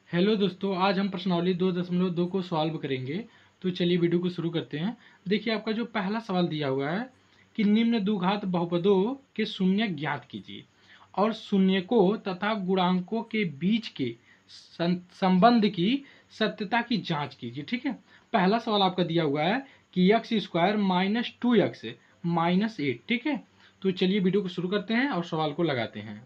Hello दोस्तों, आज हम प्रश्नावली 2.2 को सॉल्व करेंगे। तो चलिए वीडियो को शुरू करते हैं। देखिए आपका जो पहला सवाल दिया हुआ है कि निम्न द्विघात बहुपदों के शून्य ज्ञात कीजिए और शून्यकों तथा गुणांकों के बीच के संबंध की सत्यता की जांच कीजिए। ठीक है, पहला सवाल आपका दिया हुआ है कि x square minus 2x minus 8। ठीक है, तो चलिए वीडियो को शुरू करते हैं और सवाल को लगाते हैं।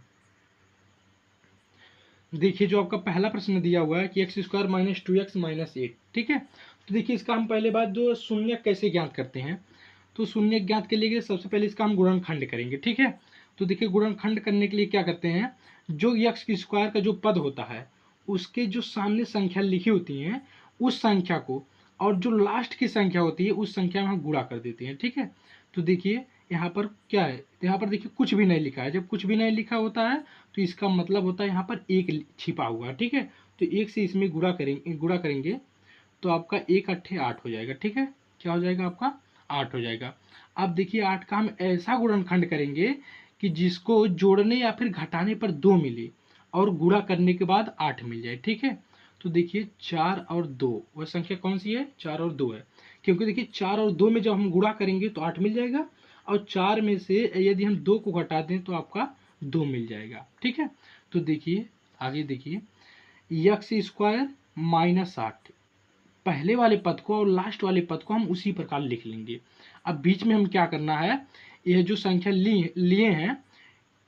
देखिए जो आपका पहला प्रश्न दिया हुआ है कि x square minus 2x minus 8। ठीक है, तो देखिए इसका हम पहले बात जो शून्य कैसे ज्ञात करते हैं। तो शून्य ज्ञात के लिए सबसे पहले इसका हम गुणनखंड करेंगे। ठीक है, तो देखिए गुणनखंड करने के लिए क्या करते हैं, जो एक्स स्क्वायर का जो पद होता है उसके जो सामने संख्या लिखी होती है उस संख्या को और जो लास्ट की संख्या होती है उस संख्या में हम गुणा कर देते हैं। ठीक है, तो देखिए यहाँ पर क्या है, तो यहाँ पर देखिए कुछ भी नहीं लिखा है। जब कुछ भी नहीं लिखा होता है तो इसका मतलब होता है यहाँ पर एक छिपा हुआ है। ठीक है, तो एक से इसमें गुणा करेंगे तो आपका एक अट्ठे 8 हो जाएगा। ठीक है, क्या हो जाएगा आपका 8 हो जाएगा। अब देखिए 8 का हम ऐसा गुणनखंड करेंगे कि जिसको जोड़ने या फिर घटाने पर 2 मिले और गुणा करने के बाद 8 मिल जाए। ठीक है, तो देखिए 4 और 2, वह संख्या कौन सी है, 4 और 2 है। क्योंकि देखिए 4 और 2 में जब हम गुणा करेंगे तो 8 मिल जाएगा और 4 में से यदि हम 2 को घटा दें तो आपका 2 मिल जाएगा। ठीक है, तो देखिए आगे देखिए एक्स स्क्वायर माइनस 8, पहले वाले पद को और लास्ट वाले पद को हम उसी प्रकार लिख लेंगे। अब बीच में हम क्या करना है, यह जो संख्या लिए हैं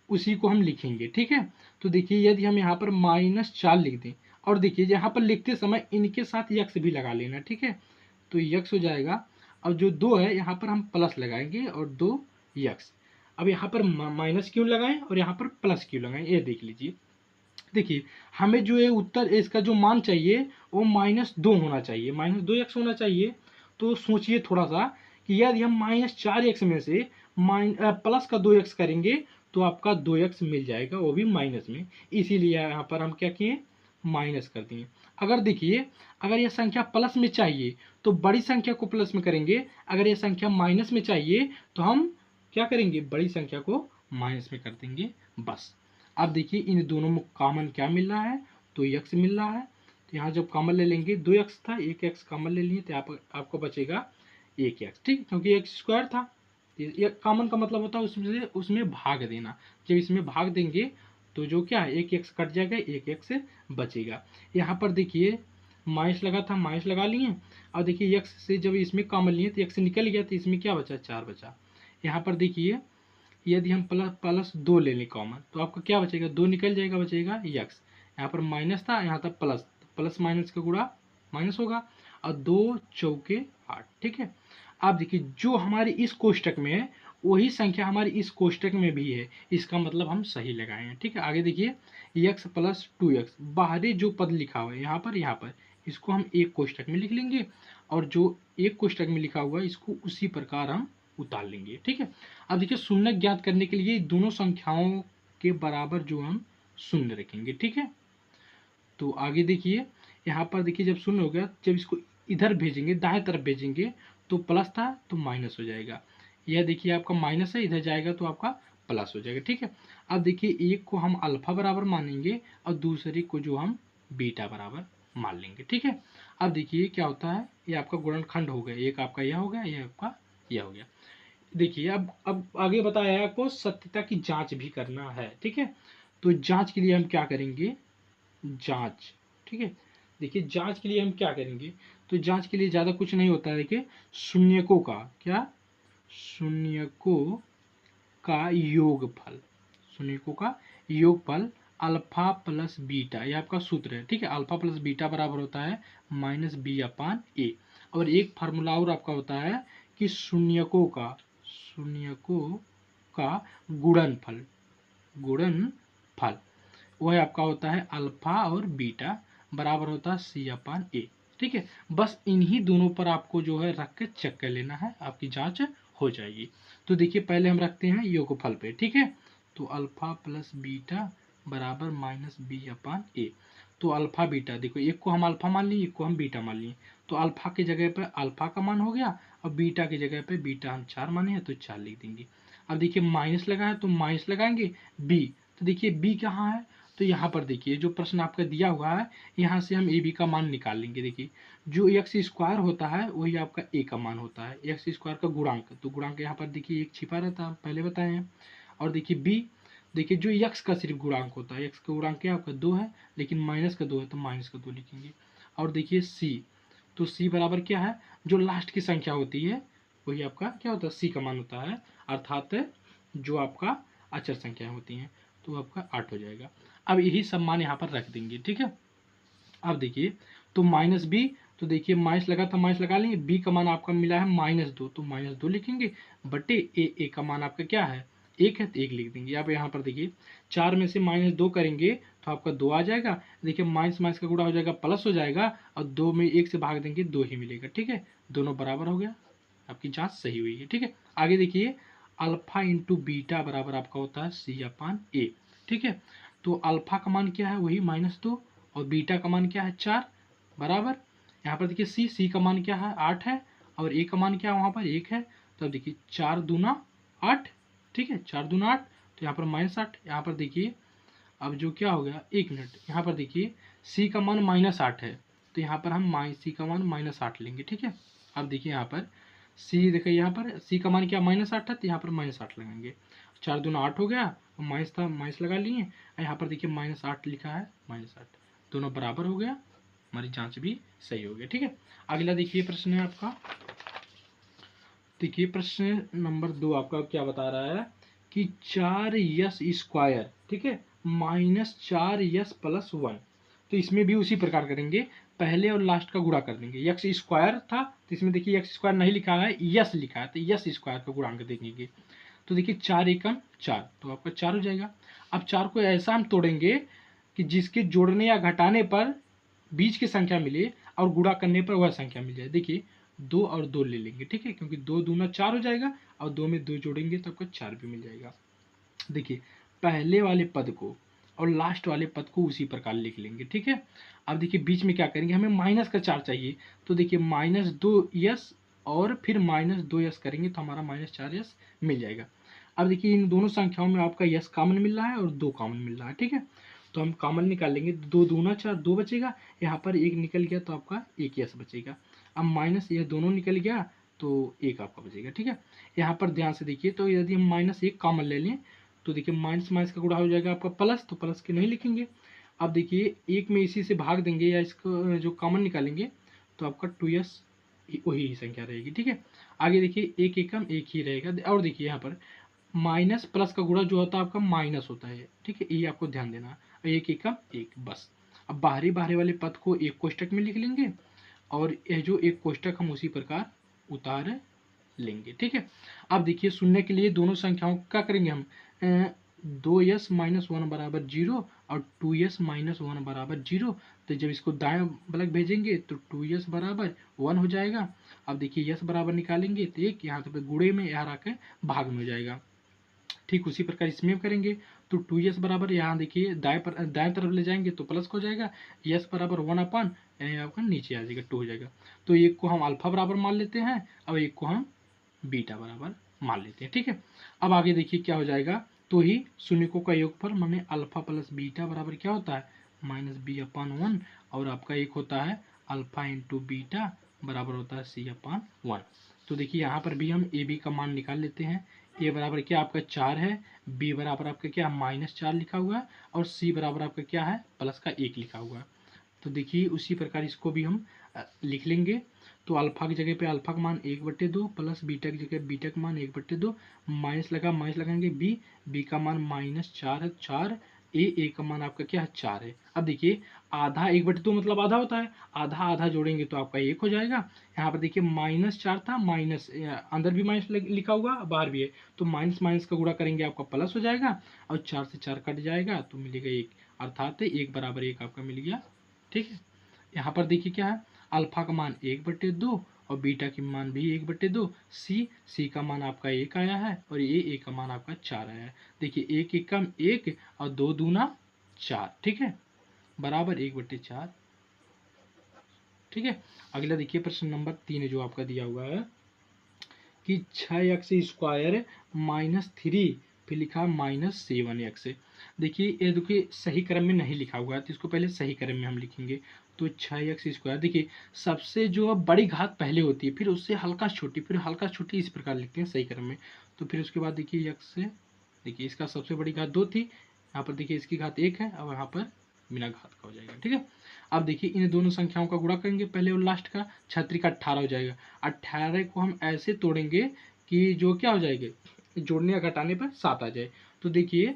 उसी को हम लिखेंगे। ठीक है, तो देखिए यदि हम यहाँ पर -4 लिख दें और देखिए यहाँ पर लिखते समय इनके साथ यक्स भी लगा लेना। ठीक है, तो यक्स हो जाएगा और जो 2 है यहाँ पर हम प्लस लगाएंगे और 2 यक्स। अब यहाँ पर माइनस क्यों लगाएं और यहाँ पर प्लस क्यों लगाएं, ये देख लीजिए। देखिए हमें जो ये उत्तर इसका जो मान चाहिए वो -2 होना चाहिए, -2x होना चाहिए। तो सोचिए थोड़ा सा कि यदि हम -4x में से प्लस का 2x करेंगे तो आपका 2x मिल जाएगा, वो भी माइनस में। इसीलिए यहाँ पर हम क्या किए, माइनस कर दिए। अगर देखिए अगर यह संख्या प्लस में चाहिए तो बड़ी संख्या को प्लस में करेंगे, अगर यह संख्या माइनस में चाहिए तो हम क्या करेंगे, बड़ी संख्या को माइनस में कर देंगे, बस। अब देखिए इन दोनों में कॉमन क्या मिल रहा है, तो एक्स मिल रहा है। तो यहाँ जब कॉमन ले लेंगे, 2x था, एक एक्स कॉमन ले लिए तो आपको बचेगा 1x। ठीक, क्योंकि एक्स स्क्वायर था। ये कॉमन का मतलब होता है उसमें भाग देना। जब इसमें भाग देंगे तो जो क्या है, एक एक्स कट जाएगा, एक एक्स बचेगा। यहाँ पर देखिए माइनस लगा था, माइनस लगा लिए। और देखिए एक्स से जब इसमें कॉमन लिए तो एक्स निकल गया, तो इसमें क्या बचा, 4 बचा। यहाँ पर देखिए यदि हम प्लस प्लस 2 ले लें कॉमन तो आपका क्या बचेगा, 2 निकल जाएगा, बचेगा यक्स। यहाँ पर माइनस था, यहाँ था प्लस, प्लस माइनस का गुणा माइनस होगा और 2 चौके 8। ठीक है, अब देखिए जो हमारे इस कोष्टक में है वही संख्या हमारी इस कोष्टक में भी है, इसका मतलब हम सही लगाए हैं। ठीक है, आगे देखिए x प्लस 2x, बाहरी जो पद लिखा हुआ है यहाँ पर इसको हम एक कोष्टक में लिख लेंगे और जो एक कोष्टक में लिखा हुआ है इसको उसी प्रकार हम उतार लेंगे। ठीक है, अब देखिए शून्य ज्ञात करने के लिए दोनों संख्याओं के बराबर जो हम शून्य रखेंगे। ठीक है, तो आगे देखिए यहाँ पर देखिए जब शून्य हो गया, जब इसको इधर भेजेंगे, दाएं तरफ भेजेंगे तो प्लस था तो माइनस हो जाएगा। यह देखिए आपका माइनस है, इधर जाएगा तो आपका प्लस हो जाएगा। ठीक है, अब देखिए एक को हम अल्फा बराबर मानेंगे और दूसरे को जो हम बीटा बराबर मान लेंगे। ठीक है, अब देखिए क्या होता है, ये आपका गुणनखंड हो गया, एक आपका यह हो गया, यह आपका यह हो गया। देखिए अब आगे बताया है आपको सत्यता की जांच भी करना है। ठीक है, तो जांच के लिए हम क्या करेंगे, जांच। ठीक है, देखिए जांच के लिए हम क्या करेंगे, तो जांच के लिए ज़्यादा कुछ नहीं होता है। देखिए शून्यकों का क्या, शून्यकों का योगफल, शून्यकों का योगफल अल्फा प्लस बीटा, ये आपका सूत्र है। ठीक है, अल्फा प्लस बीटा बराबर होता है -b/a। और एक फार्मूला और आपका होता है कि शून्यकों का गुणनफल, वह आपका होता है अल्फा और बीटा बराबर होता है c/a। ठीक है, बस इन्हीं दोनों पर आपको जो है रख के चेक कर लेना है, आपकी जांच हो जाएगी। तो देखिए पहले हम रखते हैं योगफल पे। ठीक है, तो अल्फा प्लस बीटा बराबर -b/a। तो अल्फा बीटा देखो, एक को हम अल्फा मान लिए, एक को हम बीटा मान लिए, तो अल्फा की जगह पर अल्फा का मान हो गया और बीटा की जगह पे बीटा हम 4 माने हैं तो 4 लिख देंगे। अब देखिए माइनस लगा है तो माइनस लगाएंगे बी, तो देखिए बी कहाँ है, तो यहाँ पर देखिए जो प्रश्न आपका दिया हुआ है, यहाँ से हम ए बी का मान निकाल लेंगे। देखिए जो एक्स स्क्वायर होता है वही आपका ए का मान होता है, एक्स स्क्वायर का गुणांक। तो गुणांक यहाँ पर देखिए एक छिपा रहता है, पहले बताए हैं। और देखिए बी, देखिए जो एक्स का सिर्फ गुणांक होता है, एक्स का गुणांक क्या आपका 2 है, लेकिन माइनस का 2 है तो माइनस का 2 लिखेंगे। और देखिए सी, तो सी बराबर क्या है, जो लास्ट की संख्या होती है वही आपका क्या होता है, सी का मान होता है, अर्थात जो आपका अचर संख्या होती हैं, तो आपका 8 हो जाएगा। अब यही सब मान यहाँ पर रख देंगे, ठीक है। अब देखिए तो माइनस बी, तो देखिए माइनस लगा था, माइनस लगा लेंगे, बी का मान आपका मिला है -2, तो -2 लिखेंगे, बटे ए का मान आपका क्या है 1 है, तो 1 लिख देंगे। अब यहाँ पर देखिए 4 में से -2 करेंगे तो आपका 2 आ जाएगा। देखिए माइनस माइनस का गुणा हो जाएगा, प्लस हो जाएगा, और 2 में 1 से भाग देंगे 2 ही मिलेगा, ठीक है। दोनों बराबर हो गया, आपकी जांच सही हुई है, ठीक है। आगे देखिए अल्फा इंटू बीटा बराबर आपका होता है C/A, ठीक है। तो अल्फा का मान क्या है, वही -2, और बीटा का मान क्या है 4, बराबर। यहाँ पर देखिए सी का मान क्या है 8 है, और ए का मान क्या है वहाँ पर 1 है। तो अब देखिए 4 दूना 8, ठीक है, 4 दूना 8, तो यहाँ पर -8। यहाँ पर देखिए अब जो क्या हो गया, 1 मिनट, यहाँ पर देखिए सी का मान -8 है, तो यहाँ पर हम सी का मान -8 लेंगे, ठीक है। अब देखिए यहाँ पर सी, देखिए यहाँ पर सी का मान क्या -8 है, तो यहाँ पर -8 लगाएंगे। 4 दूना 8 हो गया, माइनस था माइनस लगा लिए, यहाँ पर देखिए -8 लिखा है, -8, दोनों बराबर हो गया, हमारी जांच भी सही हो गई, ठीक है। अगला देखिए प्रश्न है आपका, देखिए प्रश्न नंबर 2 आपका क्या बता रहा है कि 4s², ठीक है, -4s+1। तो इसमें भी उसी प्रकार करेंगे, पहले और लास्ट का गुणा कर देंगे। एक्स स्क्वायर था तो इसमें देखिए एक्स स्क्वायर नहीं लिखा है, यस लिखा है, तो यस स्क्वायर का गुणांक देंगे। तो देखिए 4 एकम 4, तो आपका 4 हो जाएगा। अब 4 को ऐसा हम तोड़ेंगे कि जिसके जोड़ने या घटाने पर बीच की संख्या मिले और गुणा करने पर वह संख्या मिल जाए। देखिए 2 और 2 ले लेंगे, ठीक है, क्योंकि 2 दूना 4 हो जाएगा, और 2 में 2 जोड़ेंगे तो आपका 4 भी मिल जाएगा। देखिए पहले वाले पद को और लास्ट वाले पद को उसी प्रकार लिख लेंगे, ठीक है। अब देखिए बीच में क्या करेंगे, हमें -4 चाहिए, तो देखिए -2s और फिर -2s करेंगे तो हमारा -4s मिल जाएगा। अब देखिए इन दोनों संख्याओं में आपका यस कॉमन मिल रहा है और 2 कॉमन मिल रहा है, ठीक है। तो हम कॉमन निकाल लेंगे, 2 दूना 4, 2 बचेगा, यहाँ पर 1 निकल गया तो आपका 1 यस बचेगा। अब माइनस ये दोनों निकल गया तो 1 आपका बचेगा, ठीक है। यहाँ पर ध्यान से देखिए, तो यदि हम -1 कॉमन ले लें तो देखिए माइनस माइनस का गुणा हो जाएगा आपका प्लस, तो प्लस के नहीं लिखेंगे। अब देखिए 1 में इसी से भाग देंगे या इसको जो कॉमन निकालेंगे तो आपका 2s वही संख्या रहेगी, ठीक है। आगे देखिए 1 एकम 1 ही रहेगा। और देखिए यहाँ पर माइनस प्लस का गुणा जो होता है आपका माइनस होता है, ठीक है, ये आपको ध्यान देना है। 1 एकम 1 बस। अब बाहरी बाहरी वाले पद को एक कोष्टक में लिख लेंगे, और यह जो एक कोष्टक हम उसी प्रकार उतार लेंगे, ठीक है। अब देखिए शून्य के लिए दोनों संख्याओं का करेंगे हम, 2s-1 बराबर 0 और 2s-1 बराबर 0। तो जब इसको दाएं बलक भेजेंगे तो 2s बराबर 1 हो जाएगा। अब देखिए यस बराबर निकालेंगे तो एक यहाँ पे गुणे में यहाँ आकर भाग में हो जाएगा। ठीक उसी प्रकार इसमें करेंगे, तो 2s बराबर यहाँ देखिए दाएं तरफ ले जाएंगे तो प्लस हो जाएगा, s बराबर 1/, यानी आपका नीचे आ जाएगा 2 हो जाएगा। तो एक को हम अल्फा बराबर मान लेते हैं और एक को हम बीटा बराबर मान लेते हैं, ठीक है। अब आगे देखिए क्या हो जाएगा, तो ही शून्यकों का योगफल माने अल्फा प्लस बीटा बराबर क्या होता है -b/1, और आपका एक होता है अल्फा इंटू बीटा बराबर होता है c/1। तो देखिए यहाँ पर भी हम ए बी का मान निकाल लेते हैं। ए बराबर क्या आपका 4 है, बी बराबर आपका क्या -4 लिखा हुआ है, और सी बराबर आपका क्या है प्लस का 1 लिखा हुआ है। तो देखिए उसी प्रकार इसको भी हम लिख लेंगे। तो अल्फा की जगह पे अल्फा का मान 1/2 प्लस बीटा की जगह बीटा का मान 1/2, माइनस लगाएंगे बी का मान -4 है 4, ए का मान आपका क्या है 4 है। अब देखिए आधा 1/2 मतलब आधा होता है, आधा आधा जोड़ेंगे तो आपका 1 हो जाएगा। यहाँ पर देखिए -4 था, माइनस अंदर भी माइनस लिखा हुआ बाहर भी है, तो माइनस माइनस का गुणा करेंगे आपका प्लस हो जाएगा, और 4 से 4 कट जाएगा तो मिलेगा 1, अर्थात 1 बराबर 1 आपका मिल गया, ठीक है। यहाँ पर देखिए क्या है, अल्फा का मान 1/2 और बीटा की मान भी 1/2, सी का मान आपका 1 आया है, और ए का मान आपका 4 आया है। देखिए 1 एकम 1 और 2 दूना 4, ठीक है, बराबर 1/4, ठीक है। अगला देखिए प्रश्न नंबर 3 जो आपका दिया हुआ है कि 6x² -3, फिर लिखा -7x। देखिए ये देखिए सही क्रम में नहीं लिखा हुआ है, तो इसको पहले सही क्रम में हम लिखेंगे। तो 6x², देखिए सबसे जो बड़ी घात पहले होती है, फिर उससे हल्का छोटी, फिर हल्का छोटी, इस प्रकार लिखते हैं सही क्रम में। तो फिर उसके बाद देखिए x से, देखिए इसका सबसे बड़ी घात 2 थी, यहाँ पर देखिए इसकी घात 1 है, अब यहाँ पर बिना घात का हो जाएगा। ठीक है, अब देखिए इन दोनों संख्याओं का गुणा करेंगे पहले और लास्ट का, 6 का 18 हो जाएगा। 18 को हम ऐसे तोड़ेंगे कि जो क्या हो जाएगा, जोड़ने या घटाने पर 7 आ जाए। तो देखिए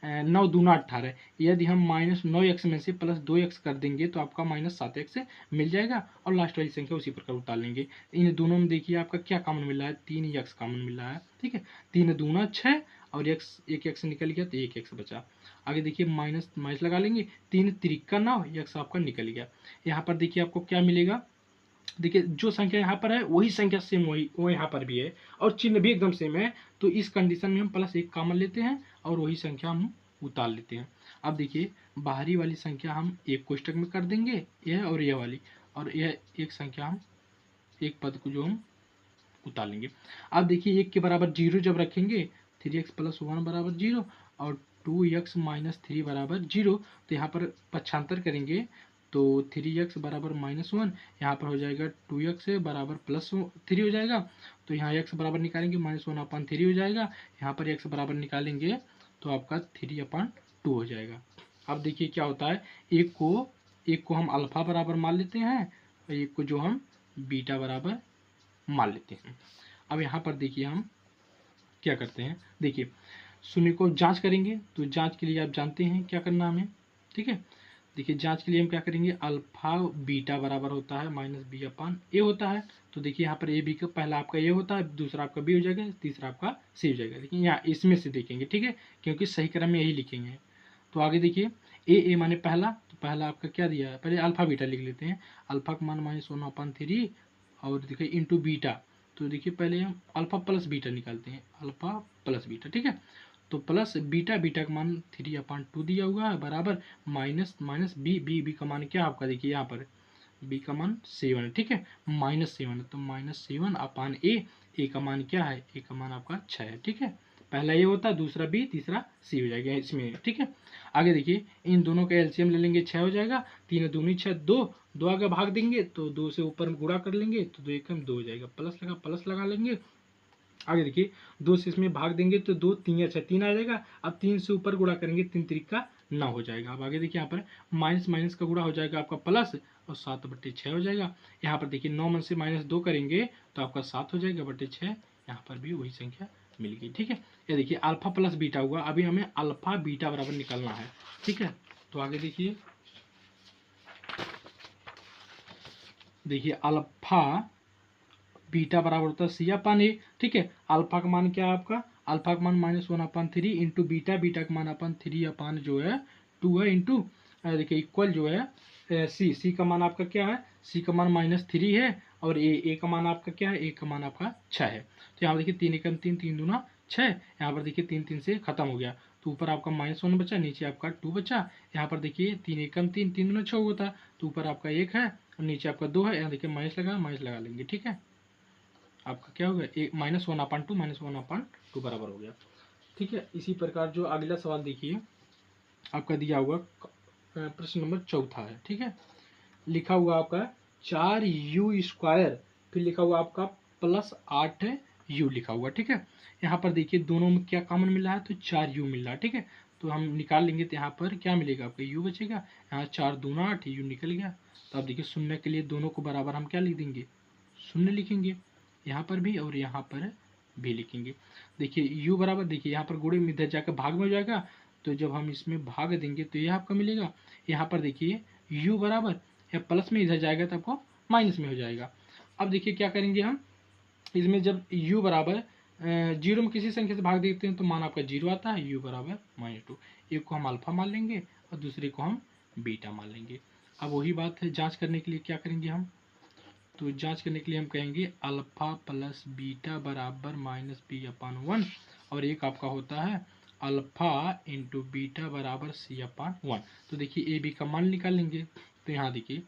9 दूना 18, यदि हम -9x में से +2x कर देंगे तो आपका -7x मिल जाएगा, और लास्ट वाली संख्या उसी प्रकार उतार लेंगे। इन दोनों में देखिए आपका क्या कॉमन मिल रहा है, 3x कॉमन मिल रहा है। ठीक है, 3 दूना 6 और एक x निकल गया तो एक x बचा। आगे देखिए माइनस माइनस लगा लेंगे, 3 त्रिका 9, x आपका निकल गया। यहाँ पर देखिए आपको क्या मिलेगा, देखिए जो संख्या यहाँ पर है वही संख्या सेम वही वो यहाँ पर भी है, और चिन्ह भी एकदम सेम है। तो इस कंडीशन में हम +1 कॉमन लेते हैं और वही संख्या हम उतार लेते हैं। अब देखिए बाहरी वाली संख्या हम एक कोष्टक में कर देंगे, यह और यह वाली, और यह एक संख्या हम एक पद को जो हम उतार लेंगे। अब देखिए 1 के बराबर 0 जब रखेंगे, 3x + 1 बराबर 0 और 2x - 3 बराबर 0, तो यहाँ पर पक्षांतर करेंगे तो 3x बराबर -1, यहाँ पर हो जाएगा 2x बराबर +3 हो जाएगा। तो यहाँ x बराबर निकालेंगे -1/3 हो जाएगा, यहाँ पर x बराबर निकालेंगे तो आपका 3/2 हो जाएगा। अब देखिए क्या होता है, एक को हम अल्फा बराबर मान लेते हैं और एक को जो हम बीटा बराबर मान लेते हैं। अब यहाँ पर देखिए हम क्या करते हैं, देखिए शून्य को जांच करेंगे, तो जांच के लिए आप जानते हैं क्या करना हमें। ठीक है, देखिए जांच के लिए हम क्या करेंगे, अल्फा बीटा बराबर होता है -b/a होता है। तो देखिए यहाँ पर ए बी का पहला आपका ए होता है, दूसरा आपका बी हो जाएगा, तीसरा आपका सी हो जाएगा। लेकिन यहाँ इसमें से देखेंगे, ठीक है, क्योंकि सही क्रम में यही लिखेंगे। तो आगे देखिए ए माने पहला, तो पहला आपका क्या दिया है, पहले अल्फा बीटा लिख लेते हैं। अल्फा का मान -1/3 और देखिए इंटू बीटा, तो देखिए पहले हम अल्फा प्लस बीटा निकालते हैं, अल्फा प्लस बीटा। ठीक है, तो प्लस बीटा का मान 3/2 दिया हुआ है, बराबर माइनस माइनस बी का मान क्या आपका, देखिए यहाँ पर बी का मान 7 है। ठीक है, -7, तो -7/a का मान क्या है, ए का मान आपका 6 है। ठीक है, पहला ये होता है, दूसरा बी, तीसरा सी हो जाएगा इसमें। ठीक है, आगे देखिए इन दोनों का एलसीएम ले लेंगे, 6 हो जाएगा, 3 दूनी 6, 2 आगे भाग देंगे तो 2 से ऊपर गुणा कर लेंगे तो 2 एकम 2 हो जाएगा, प्लस लगा लेंगे। आगे देखिए 2 से इसमें भाग देंगे तो 2 3 या 6, 3 आ जाएगा। अब 3 से ऊपर गुणा करेंगे, 3 त्रिका 9 हो जाएगा। अब आगे देखिए यहाँ पर माइनस माइनस का गुणा हो जाएगा आपका प्लस, और 7/6 हो जाएगा। यहाँ पर देखिए 9 में से -2 करेंगे तो आपका 7 हो जाएगा बटे 6, यहाँ पर भी वही संख्या मिल गई। ठीक है, ये देखिए अल्फा प्लस बीटा हुआ, अभी हमें अल्फा बीटा बराबर निकालना है। ठीक है, तो आगे देखिए अल्फा बीटा बराबर होता है c/a। ठीक है, अल्फा का मान क्या है आपका, अल्फा का मान -1/3 इंटू बीटा का मान 3 जो है 2 है, इंटू देखिए इक्वल जो है सी का मान आपका क्या है, सी का मान -3 है, और ए का मान आपका क्या है, ए का मान आपका 6 है। तो यहाँ पर देखिए 3 एकम 3, 3 दूना 6, यहाँ पर देखिए 3 3 से खत्म हो गया, तो ऊपर आपका -1 बचा, नीचे आपका 2 बचा। यहाँ पर देखिए 3 एकम 3, 3 दूना 6 होता है, तो ऊपर आपका 1 है और नीचे आपका 2 है। यहाँ देखिए माइनस लगा लेंगे। ठीक है, आपका क्या हो गया, एक -1/2 बराबर हो गया। ठीक है, इसी प्रकार जो अगला सवाल देखिए आपका दिया हुआ प्रश्न नंबर 4 है। ठीक है, लिखा हुआ आपका 4u², फिर लिखा हुआ आपका +8u लिखा हुआ। ठीक है, यहाँ पर देखिए दोनों में क्या कॉमन मिल रहा है, तो 4u मिल रहा है। ठीक है, तो हम निकाल लेंगे तो यहाँ पर क्या मिलेगा आपका, u बचेगा, यहाँ 4 दूना 8, u निकल गया। तो अब देखिए शून्य के लिए दोनों को बराबर हम क्या लिख देंगे, शून्य लिखेंगे, यहाँ पर भी और यहाँ पर भी लिखेंगे। देखिए u बराबर, देखिए यहाँ पर गुणे में इधर जाकर भाग में हो जाएगा, तो जब हम इसमें भाग देंगे तो यह आपका मिलेगा। यहाँ पर देखिए u बराबर, या प्लस में इधर जाएगा तो आपको माइनस में हो जाएगा। अब देखिए क्या करेंगे हम, इसमें जब u बराबर 0 में किसी संख्या से भाग देते हैं तो मान आपका 0 आता है, u बराबर -2। एक को हम अल्फा मान लेंगे और दूसरे को हम बीटा मान लेंगे। अब वही बात है, जांच करने के लिए क्या करेंगे हम, तो जांच करने के लिए हम कहेंगे अल्फा प्लस बीटा बराबर -b/1, और एक आपका होता है अल्फा इंटू बीटा बराबर c/1। तो देखिए ए बी का मान निकालेंगे, तो यहाँ देखिए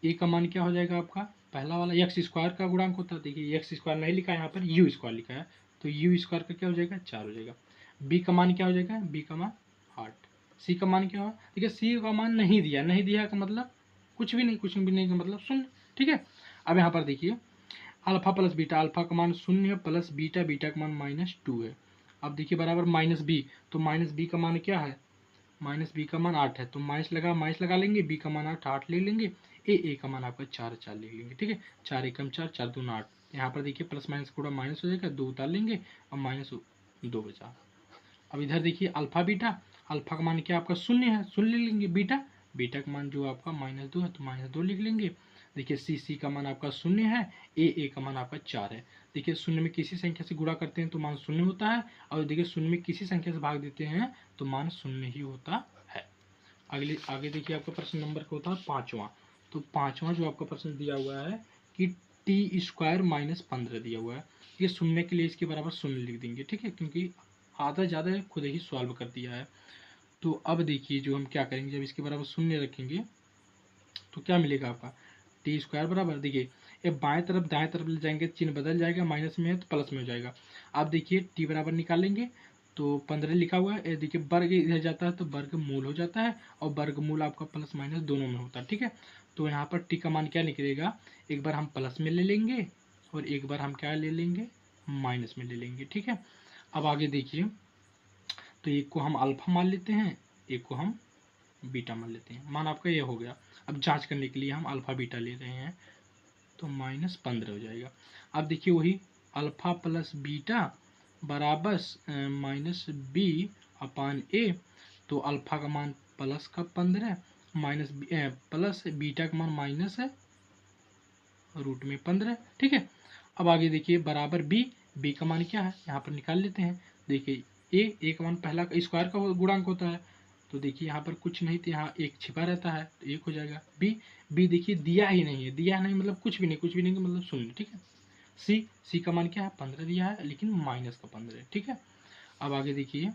ए का मान क्या हो जाएगा आपका, पहला वाला x² का गुणांक होता है, देखिए x² नहीं लिखा है, यहाँ पर u² लिखा है, तो u² का क्या हो जाएगा, 4 हो जाएगा। बी का मान क्या हो जाएगा, बी का मान 8। सी का मान क्या हुआ, देखिए सी का मान नहीं दिया का मतलब कुछ भी नहीं का मतलब शून्य। ठीक है, अब यहाँ पर देखिए अल्फा प्लस बीटा, अल्फा का मान 0 है प्लस बीटा, बीटा का मान -2 है। अब देखिए बराबर माइनस बी, तो माइनस बी का मान क्या है, माइनस बी का मान 8 है, तो माइनस लगा लेंगे, बी का मान 8 ले लेंगे, ए का मान आपका 4 ले लेंगे। ठीक है, 4 एकम 4, 4 दूना 8। यहाँ पर देखिए प्लस माइनस पूरा माइनस हो जाएगा, 2 उतार लेंगे और -2 बचा। अब इधर देखिए अल्फा बीटा, अल्फा का मान क्या आपका 0 है, 0 ले लेंगे, बीटा का मान जो आपका -2 है तो -2 लिख लेंगे। देखिए सी का मान आपका 0 है, ए का मान आपका 4 है। देखिए शून्य में किसी संख्या से गुणा करते हैं तो मान 0 होता है, और देखिए शून्य में किसी संख्या से भाग देते हैं तो मान 0 ही होता है। आगे देखिए आपका प्रश्न नंबर क्या होता है 5वां। तो 5वां जो आपका प्रश्न दिया हुआ है कि टी स्क्वायर -15 दिया हुआ है, ये शून्य के लिए इसके बराबर 0 लिख देंगे। ठीक है, क्योंकि आधा ज़्यादा खुद ही सॉल्व कर दिया है। तो अब देखिए जो हम क्या करेंगे, जब इसके बराबर 0 रखेंगे तो क्या मिलेगा आपका टी स्क्वायर बराबर, देखिए ये बाएं तरफ दाएं तरफ ले जाएंगे, चिन्ह बदल जाएगा, माइनस में है तो प्लस में हो जाएगा। अब देखिए टी बराबर निकालेंगे तो 15 लिखा हुआ है, देखिए वर्ग इधर जाता है तो वर्ग मूल हो जाता है, और वर्ग मूल आपका प्लस माइनस दोनों में होता है। ठीक है, तो यहाँ पर टी का मान क्या निकलेगा, एक बार हम प्लस में ले लेंगे और एक बार हम क्या ले लेंगे, माइनस में ले लेंगे। ठीक है, अब आगे देखिए, तो एक को हम अल्फा मान लेते हैं, एक को हम बीटा मान लेते हैं, मान आपका ये हो गया। अब जांच करने के लिए हम अल्फा बीटा ले रहे हैं तो -15 हो जाएगा। अब देखिए वही अल्फा प्लस बीटा बराबर -b/a, तो अल्फा का मान प्लस का 15 प्लस बीटा का मान माइनस है √15। ठीक है, अब आगे देखिए बराबर बी का मान क्या है, यहाँ पर निकाल लेते हैं। देखिए ए का मान पहला स्क्वायर का गुणांक होता है, तो देखिए यहाँ पर कुछ नहीं तो यहाँ एक छिपा रहता है तो 1 हो जाएगा। बी देखिए दिया ही नहीं है, दिया नहीं मतलब कुछ भी नहीं का मतलब 0। ठीक है, सी का मान क्या है 15 दिया है लेकिन माइनस का 15 है। ठीक है, अब आगे देखिए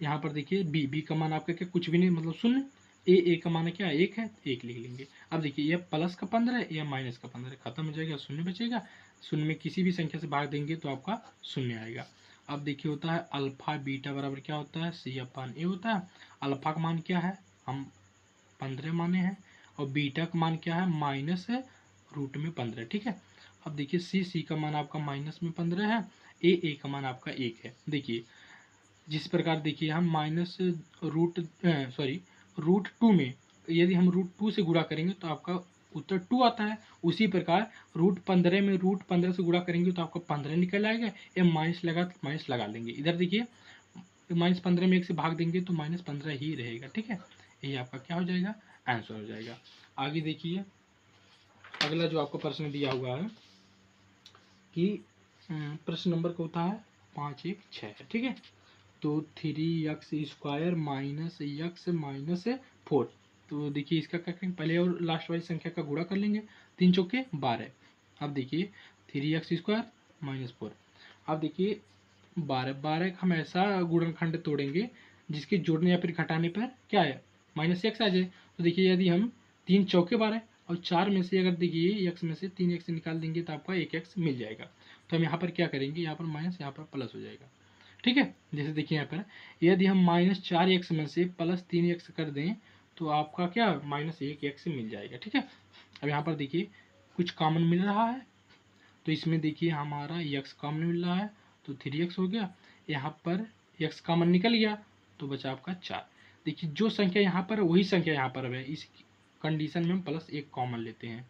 यहाँ पर देखिए बी का मान आपका क्या कुछ भी नहीं मतलब 0, ए का मान क्या 1 है, 1 लिख लेंगे। अब देखिए यह प्लस का 15 है, यह माइनस का 15 खत्म हो जाएगा, 0 बचेगा। 0 में किसी भी संख्या से भाग देंगे तो आपका 0 आएगा। अब देखिए होता है अल्फा बीटा बराबर क्या होता है, C/A होता है। अल्फा का मान क्या है, हम 15 माने हैं, और बीटा का मान क्या है माइनस है √15। ठीक है, अब देखिए सी का मान आपका -15 है, ए का मान आपका 1 है। देखिए जिस प्रकार देखिए हम √2 में यदि हम √2 से गुणा करेंगे तो आपका उत्तर 2 आता है, उसी प्रकार √15 में √15 से गुणा करेंगे तो आपका 15 निकल आएगा, या माइनस लगा लेंगे। इधर देखिए -15 में 1 से भाग देंगे तो -15 ही रहेगा। ठीक है, यही आपका क्या हो जाएगा, आंसर हो जाएगा। आगे देखिए अगला जो आपको प्रश्न दिया हुआ है कि प्रश्न नंबर क्या होता है 5, 1, 6 है। ठीक है, तो 3x² - -4। तो देखिए इसका क्या करेंगे, पहले और लास्ट वाली संख्या का गुणा कर लेंगे, 3 चौके 12। अब देखिए 3x² - 4। अब देखिए 12 का हम ऐसा गुणनखंड तोड़ेंगे जिसके जोड़ने या फिर घटाने पर क्या है -x आ जाए। तो देखिए यदि हम 3 चौके 12 और 4 में से अगर देखिए x में से 3x निकाल देंगे तो आपका 1x मिल जाएगा। तो हम यहाँ पर क्या करेंगे, यहाँ पर माइनस यहाँ पर प्लस हो जाएगा। ठीक है, जैसे देखिए यहाँ पर यदि हम -4x में से +3x कर दें तो आपका क्या -1x मिल जाएगा। ठीक है, अब यहाँ पर देखिए कुछ कॉमन मिल रहा है, तो इसमें देखिए हमारा x कॉमन मिल रहा है तो 3x हो गया, यहाँ पर x कॉमन निकल गया तो बचा आपका 4। देखिए जो संख्या यहाँ पर वही संख्या यहाँ पर है, इस कंडीशन में हम +1 कॉमन लेते हैं,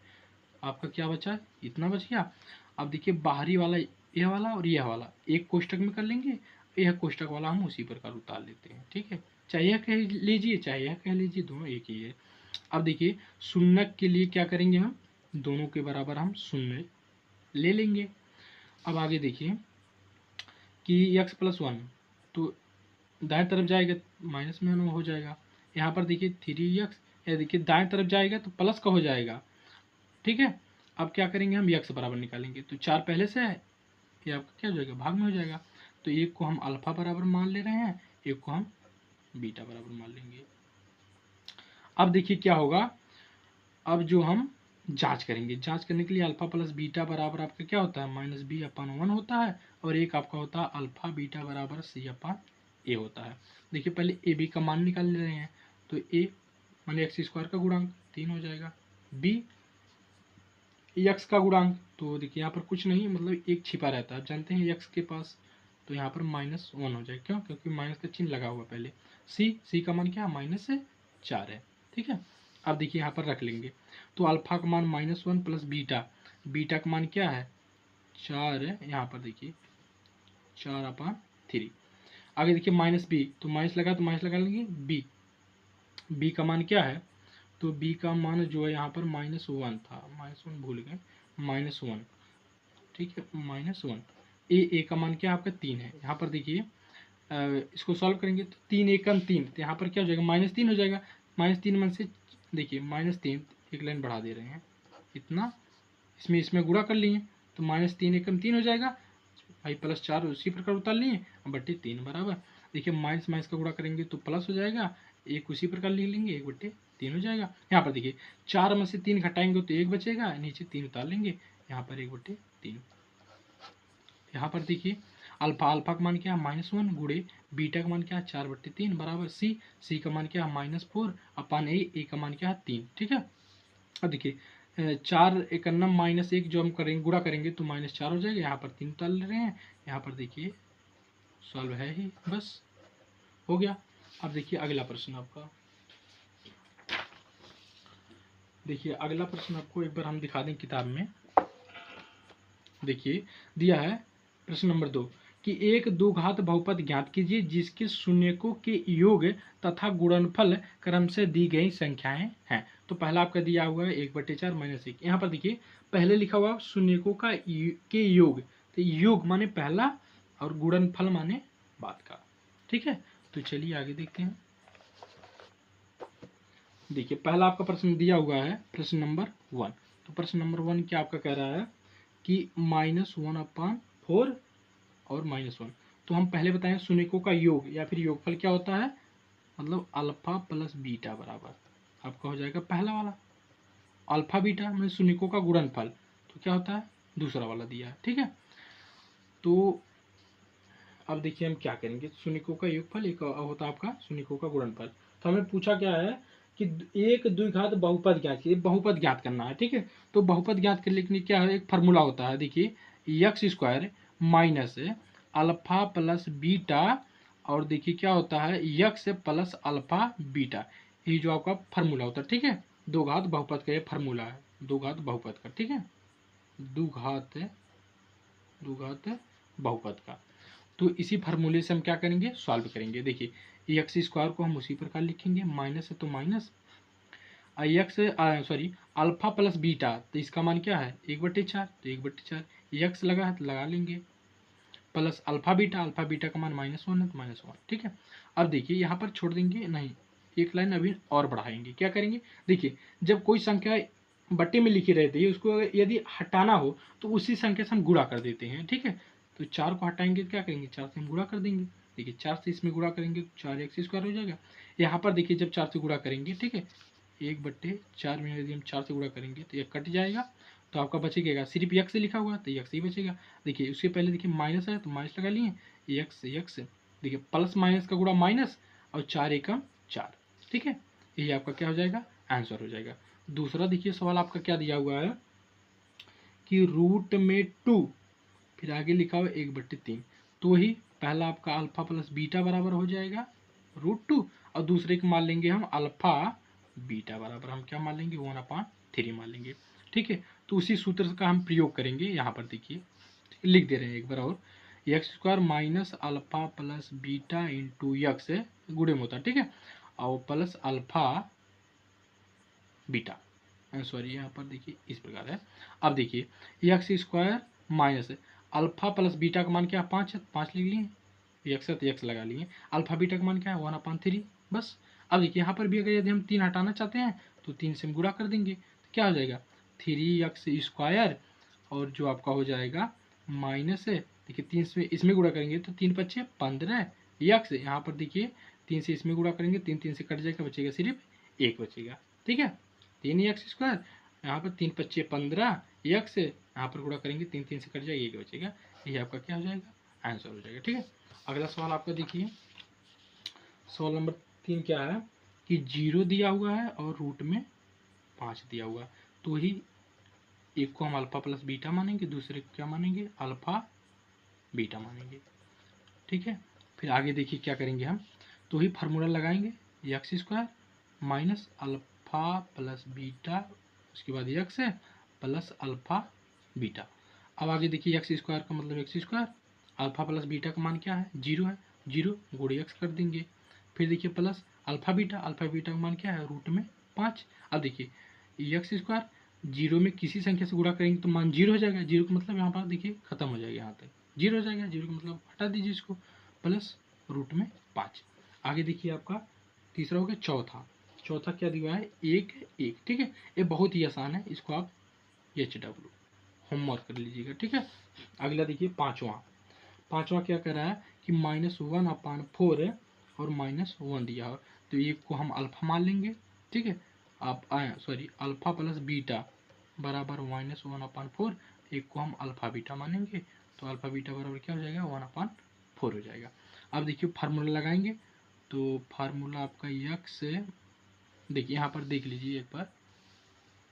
आपका क्या बचा, इतना बच गया। अब देखिए बाहरी वाला यह वाला और यह वाला एक कोष्टक में कर लेंगे, यह कोष्टक वाला हम उसी प्रकार उतार लेते हैं। ठीक है, चाहे यह कह लीजिए चाहे यह कह लीजिए, दोनों एक ही है। अब देखिए शून्य के लिए क्या करेंगे, हम दोनों के बराबर हम 0 ले लेंगे। अब आगे देखिए कि x+1 तो दाएं तरफ जाएगा माइनस में हो जाएगा। यहाँ पर देखिए 3x, या देखिए दाएं तरफ जाएगा तो प्लस का हो जाएगा। ठीक है, अब क्या करेंगे, हम x बराबर निकालेंगे, तो 4 पहले से है, ये आपका क्या हो जाएगा, भाग में हो जाएगा। तो एक को हम अल्फा बराबर मान ले रहे हैं, एक को हम बीटा बराबर मान लेंगे। अब देखिए क्या होगा, अब जो हम जांच करेंगे, जांच करने के लिए अल्फा प्लस बीटा बराबर आपका क्या होता है -b/1 होता है, और एक आपका होता है अल्फा बीटा बराबर C/A ए होता है। देखिए पहले ए बी का मान निकाल ले रहे हैं, तो ए माने एक्स स्क्वायर का गुणांक 3 हो जाएगा, बी एक्स का गुणांक, तो देखिए यहाँ पर कुछ नहीं, मतलब एक छिपा रहता है, आप जानते हैं एक्स के पास, तो यहाँ पर -1 हो जाएगा, क्यों, क्योंकि माइनस का चिन्ह लगा हुआ पहले। सी का मान क्या है, -4 है, ठीक है। अब देखिए यहाँ पर रख लेंगे, तो अल्फा का मान -1 प्लस बीटा का मान क्या है 4 है, यहाँ पर देखिए 4/3। आगे देखिए माइनस बी, तो माइनस लगा लेंगे, बी का मान क्या है, तो बी का मान जो है यहाँ पर -1 था, -1 भूल गए, -1, ठीक है, -1। ए का मान क्या है आपका 3 है, यहाँ पर देखिए इसको सॉल्व करेंगे तो 3 एकम 3, तो यहाँ पर क्या हो जाएगा -3 हो जाएगा, -3 में से देखिए -3 एक लाइन बढ़ा दे रहे हैं इतना, इसमें गुणा कर लिए, तो -3 एकम 3 हो जाएगा भाई, +4 उसी प्रकार उतार लिए, बट्टे 3 बराबर, देखिए माइनस माइनस का गुणा करेंगे तो प्लस हो जाएगा, एक उसी प्रकार लिख लेंगे, 1/3 हो जाएगा। यहाँ पर देखिए 4 में से 3 घटाएंगे तो 1 बचेगा, नीचे 3 उतार लेंगे, यहाँ पर 1/3। यहाँ पर देखिए अल्फा का मान क्या है -1 गुणे बीटा का मान क्या है 4/3 बराबर सी का मान क्या है -4 अपन ए का मान क्या है 3, ठीक है। अब देखिए 4 एकन्नम -1 जो हम करेंगे गुणा करेंगे तो -4 हो जाएगा, यहाँ पर 3 उतार ले रहे हैं, यहाँ पर देखिए सॉल्व है ही, बस हो गया। अब देखिए अगला प्रश्न आपका, देखिए अगला प्रश्न आपको एक बार हम दिखा दें किताब में, देखिए दिया है प्रश्न नंबर 2 कि एक द्विघात बहुपद ज्ञात कीजिए जिसके शून्यकों के योग तथा गुणनफल क्रम से दी गई संख्याएं हैं। तो पहला आपका दिया हुआ है 1/4 -1। यहाँ पर देखिए पहले लिखा हुआ शून्यकों का के योग, तो योग माने पहला और गुणनफल माने बाद का, ठीक है। तो चलिए आगे देखते हैं। देखिए पहला आपका प्रश्न दिया हुआ है प्रश्न नंबर 1, तो प्रश्न नंबर 1 क्या आपका कह रहा है कि -1/4 और -1, तो हम पहले बताएं शून्यकों का योग या फिर योगफल क्या होता है, मतलब अल्फा प्लस बीटा बराबर आपका हो जाएगा पहला वाला, अल्फा बीटा में शून्यकों का गुणनफल, तो क्या होता है दूसरा वाला दिया है, ठीक है। तो अब देखिए हम क्या करेंगे, शून्यकों का योगफल एक होता है आपका शून्यकों का गुणनफल, तो हमें पूछा क्या है कि एक द्विघात बहुपद ज्ञात कीजिए, बहुपद ज्ञात करना है, ठीक है। तो बहुपद ज्ञात करने के लिए क्या है, एक फार्मूला होता है, देखिए x² minus alpha plus beta, और देखिए क्या होता है x प्लस अल्फा बीटा, ये जो आपका फार्मूला होता है, ठीक है। दो घात बहुपद का ये फार्मूला है, दो घात बहुपद का, ठीक है, द्विघात बहुपद का। तो इसी फार्मूले से हम क्या करेंगे सॉल्व करेंगे। देखिए x² को हम उसी प्रकार लिखेंगे, माइनस है तो माइनस अल्फा प्लस बीटा, तो इसका मान क्या है 1/4, तो 1/4 x लगा है तो लगा लेंगे, प्लस अल्फा बीटा का मान -1 है तो -1, ठीक है। अब देखिए यहाँ पर छोड़ देंगे नहीं, एक लाइन अभी और बढ़ाएंगे, क्या करेंगे, देखिए जब कोई संख्या बट्टे में लिखी रहती है उसको यदि हटाना हो तो उसी संख्या से हम गुणा कर देते हैं, ठीक है। तो 4 को हटाएंगे तो क्या करेंगे, 4 से हम गुणा कर देंगे, देखिए 4 से इसमें गुणा करेंगे 4x² हो जाएगा। यहाँ पर देखिए जब 4 से गुणा करेंगे, ठीक है, 1/4 में यदि हम 4 से गुणा करेंगे तो 1 कट जाएगा, तो आपका बचेगा सिर्फ x से लिखा हुआ है तो x ही बचेगा। देखिए उसके पहले देखिए माइनस है तो माइनस लगा लिए, x देखिए प्लस माइनस का गुणा माइनस और 4 एकम 4, ठीक है, यही आपका क्या हो जाएगा आंसर हो जाएगा। दूसरा देखिए सवाल आपका क्या दिया हुआ है कि √2 फिर आगे लिखा हुआ 1/3, तो वही पहला आपका अल्फा प्लस बीटा बराबर हो जाएगा √2, और दूसरे को मान लेंगे हम अल्फा बीटा बराबर हम क्या मान लेंगे 1/3 मान लेंगे, ठीक है। तो उसी सूत्र का हम प्रयोग करेंगे, यहाँ पर देखिए लिख दे रहे हैं एक बार और, x² minus alpha plus beta into x गुणे में होता है, ठीक है, और प्लस अल्फा बीटा, सॉरी यहाँ पर देखिए इस प्रकार है। अब देखिए x² minus alpha plus beta का मान क्या 5 है, 5 लिख लिए, x है तो x लगा लिए, अल्फा बीटा का मान क्या है 1/3, बस। अब देखिए यहाँ पर भी अगर यदि हम 3 हटाना चाहते हैं तो 3 से हम गुणा कर देंगे, तो क्या हो जाएगा 3x² और जो आपका हो जाएगा माइनस है, देखिए 3 से इसमें गुणा करेंगे तो 3 × 5 = 15 x, यहाँ पर देखिए 3 से इसमें गुणा करेंगे 3 से कट जाएगा, बचेगा सिर्फ 1 बचेगा, ठीक है, 3x², यहाँ पर 3 × 5 = 15 x, यहाँ पर गुणा करेंगे 3 से कट जाएगा 1 बचेगा, ये आपका क्या हो जाएगा आंसर हो जाएगा, ठीक है। अगला सवाल आपका देखिए सवाल नंबर 3 क्या है कि 0 दिया हुआ है और रूट में 5 दिया हुआ है, तो ही एक को हम अल्फा प्लस बीटा मानेंगे, दूसरे को क्या मानेंगे, अल्फा बीटा मानेंगे। ठीक है, फिर आगे देखिए क्या करेंगे हम, तो ही फार्मूला लगाएंगे x square minus alpha plus beta, उसके बाद एक्स है प्लस अल्फा बीटा। अब आगे देखिए एक्स स्क्वायर का मतलब x square, alpha plus beta का मान क्या है, 0 है, 0 गुणे एक्स कर देंगे। फिर देखिए प्लस अल्फा बीटा का मान क्या है, रूट में 5। अब देखिए एक्स स्क्वायर 0 में किसी संख्या से गुणा करेंगे तो मान 0 हो जाएगा, 0 का मतलब यहाँ पर देखिए खत्म हो जाएगा, यहाँ तक 0 हो जाएगा, 0 का मतलब हटा दीजिए इसको, प्लस रूट में 5। आगे देखिए आपका तीसरा हो गया चौथा, चौथा क्या दिया है, 1 1। ठीक है, ये बहुत ही आसान है, इसको आप HW होमवर्क कर लीजिएगा। ठीक है, अगला देखिए पांचवा, पांचवा क्या कर रहा है कि -1/4 है और -1 दिया है, तो एक को हम अल्फा मान लेंगे। ठीक है, आप सॉरी अल्फा प्लस बीटा बराबर -1/4, एक को हम अल्फा बीटा मानेंगे, तो अल्फा बीटा बराबर क्या हो जाएगा, 1/4 हो जाएगा। अब देखिए फार्मूला लगाएंगे, तो फार्मूला आपका यक्स है, देखिए यहाँ पर देख लीजिए एक बार,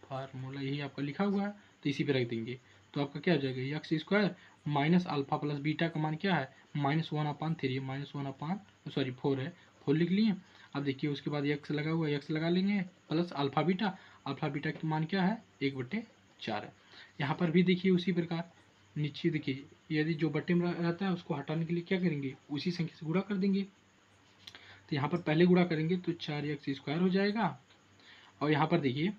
फार्मूला यही आपका लिखा हुआ है, तो इसी पे रख देंगे, तो आपका क्या हो जाएगा, x square minus alpha plus beta का मान क्या है, -1/3, -1/4 है, 4 लिख लिए। अब देखिए उसके बाद एक्स लगा हुआ है, एक्स लगा लेंगे प्लस अल्फा बीटा का मान क्या है, 1/4 है। यहाँ पर भी देखिए उसी प्रकार नीचे देखिए, यदि जो बट्टे में रहता है उसको हटाने के लिए क्या करेंगे, उसी संख्या से गुणा कर देंगे। तो यहाँ पर पहले गुणा करेंगे तो 4x² हो जाएगा, और यहाँ पर देखिए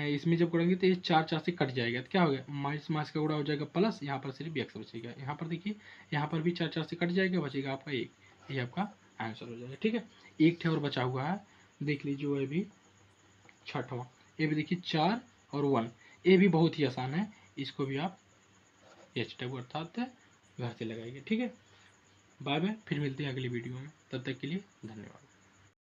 इसमें जब करेंगे तो ये 4 से कट जाएगा, तो क्या हो गया, माइनस माइनस का गुणा हो जाएगा प्लस, यहाँ पर सिर्फ एक्स बचेगा। यहाँ पर देखिए यहाँ पर भी 4 से कट जाएगा, बचेगा आपका 1, ये आपका आंसर हो जाएगा। ठीक है, एक थे और बचा हुआ है, देख लीजिए वो भी छठवां, ये भी देखिए 4 और 1, ये भी बहुत ही आसान है, इसको भी आप HW अर्थात घर से लगाइए। ठीक है, बाय बाय, फिर मिलते हैं अगली वीडियो में, तब तक के लिए धन्यवाद।